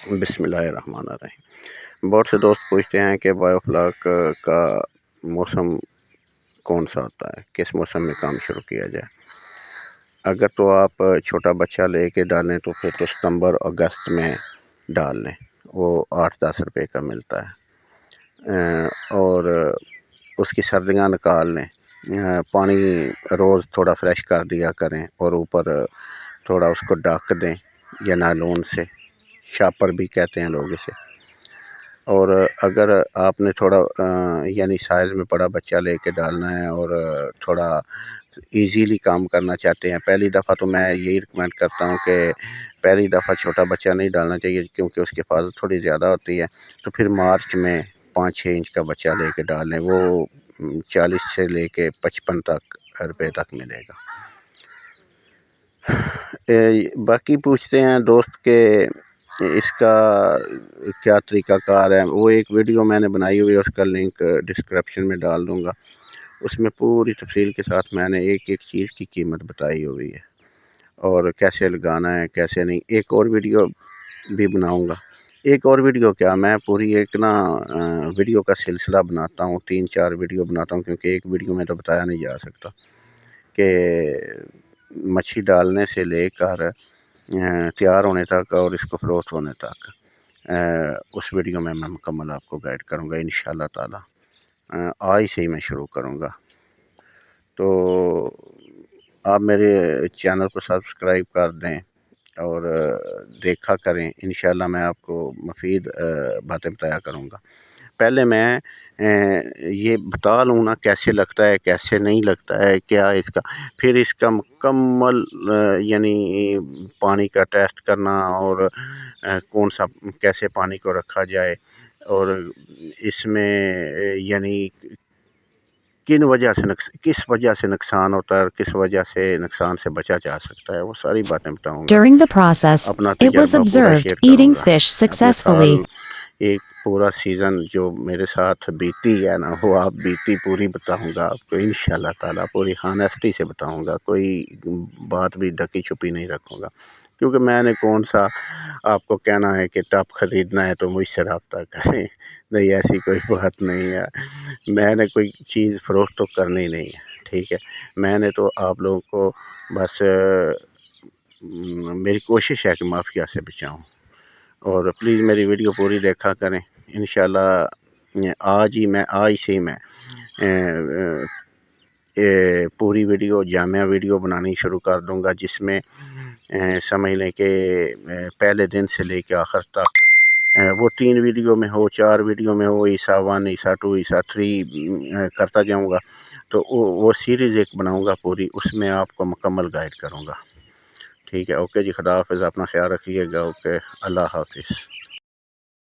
بسم اللہ الرحمن الرحیم۔ بہت سے دوست پوچھتے ہیں کہ بایو فلاک کا موسم کون سا ہوتا ہے، کس موسم میں کام شروع کیا جائے۔ اگر تو آپ چھوٹا بچہ لے کے ڈالیں تو پھر تو ستمبر اگست میں ڈال لیں، وہ 8-10 روپے کا ملتا ہے، اور اس کی سردیاں نکال لیں، پانی روز تھوڑا فریش کر دیا کریں، اور اوپر تھوڑا اس کو ڈھک دیں یا نائلون سے، شاپر بھی کہتے ہیں لوگ اسے۔ اور اگر آپ نے تھوڑا یعنی سائز میں بڑا بچہ لے کے ڈالنا ہے اور تھوڑا ایزیلی کام کرنا چاہتے ہیں، پہلی دفعہ تو میں یہی ریکمینڈ کرتا ہوں کہ پہلی دفعہ چھوٹا بچہ نہیں ڈالنا چاہیے، کیونکہ اس کی حفاظت تھوڑی زیادہ ہوتی ہے۔ تو پھر مارچ میں 5-6 انچ کا بچہ لے کے ڈال لیں، وہ 40 سے لے کے 55 روپے تک ملے گا۔ باقی پوچھتے ہیں دوست کہ اس کا کیا طریقہ کار ہے، وہ ایک ویڈیو میں نے بنائی ہوئی ہے، اس کا لنک ڈسکرپشن میں ڈال دوں گا۔ اس میں پوری تفصیل کے ساتھ میں نے ایک ایک چیز کی قیمت بتائی ہوئی ہے، اور کیسے لگانا ہے کیسے نہیں۔ ایک اور ویڈیو بھی بناؤں گا، ایک اور ویڈیو کیا، میں پوری ایک ویڈیو کا سلسلہ بناتا ہوں، 3-4 ویڈیو بناتا ہوں، کیونکہ ایک ویڈیو میں تو بتایا نہیں جا سکتا کہ مچھی ڈالنے سے لے کر تیار ہونے تک اور اس کو فروخت ہونے تک، اس ویڈیو میں مکمل آپ کو گائیڈ کروں گا انشاءاللہ تعالی۔ آج سے ہی میں شروع کروں گا، تو آپ میرے چینل کو سبسکرائب کر دیں اور دیکھا کریں، انشاءاللہ میں آپ کو مفید باتیں بتایا کروں گا۔ پہلے میں یہ بتا لوں نا کیسے لگتا ہے کیسے نہیں لگتا ہے، کیا اس کا، پھر اس کا مکمل یعنی پانی کا ٹیسٹ کرنا، اور کون سا کیسے پانی کو رکھا جائے، اور اس میں یعنی کس وجہ سے نقصان ہوتا ہے اور کس وجہ سے نقصان سے بچا جا سکتا ہے، وہ ساری باتیں بتاؤں گا۔ During the process, اپنا it was تجربہ پورا observed شیئر کروں eating گا۔ fish مثال، successfully. ایک پورا سیزن جو میرے ساتھ بیتی ہے نا، وہ آپ بیتی پوری بتاؤں گا آپ کو انشاءاللہ تعالیٰ، پوری ہانیسٹی سے بتاؤں گا، کوئی بات بھی ڈھکی چھپی نہیں رکھوں گا، کیونکہ میں نے کون سا آپ کو کہنا ہے کہ ٹب خریدنا ہے تو مجھ سے رابطہ کریں، نہیں ایسی کوئی بات نہیں ہے۔ میں نے کوئی چیز فروخت تو کرنی نہیں ہے، ٹھیک ہے۔ میں نے تو آپ لوگوں کو بس میری کوشش ہے کہ مافیا سے بچاؤں، اور پلیز میری ویڈیو پوری دیکھا کریں انشاءاللہ۔ آج سے ہی میں پوری ویڈیو جامع ویڈیو بنانی شروع کر دوں گا، جس میں سمجھ لیں کہ پہلے دن سے لے کے آخر تک وہ 3 ویڈیو میں ہو، 4 ویڈیو میں ہو، حصہ 1 حصہ 2 حصہ 3 کرتا جاؤں گا، تو وہ سیریز ایک بناؤں گا پوری، اس میں آپ کو مکمل گائیڈ کروں گا، ٹھیک ہے۔ اوکے جی، خدا حافظ، اپنا خیال رکھیے گا، اوکے، اللہ حافظ۔